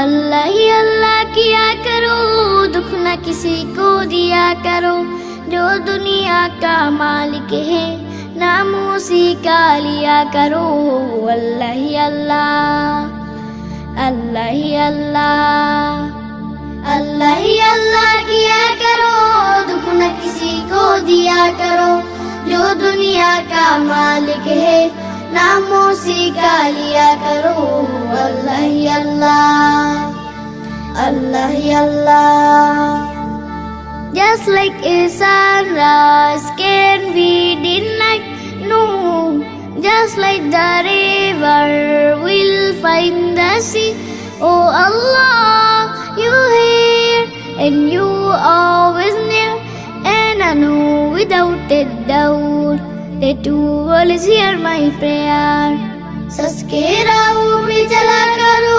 अल्लाह ही अल्लाह किया करो, दुख न किसी को दिया करो। जो दुनिया का मालिक है, नाम उसी का लिया करो। अल्लाह ही अल्लाह, अल्लाह ही अल्लाह, अल्लाह ही अल्लाह किया करो, दुख न किसी को दिया करो। जो दुनिया का मालिक है, नाम उसी का लिया करो। अल्लाह ही अल्लाह, अल्लाह ही अल्लाह। Just like a sunrise can be denied, no. Just like the river will find the sea. Oh Allah, you hear and you always near, and I know without a doubt that you always hear my prayer. सच के राहों पे चला करो,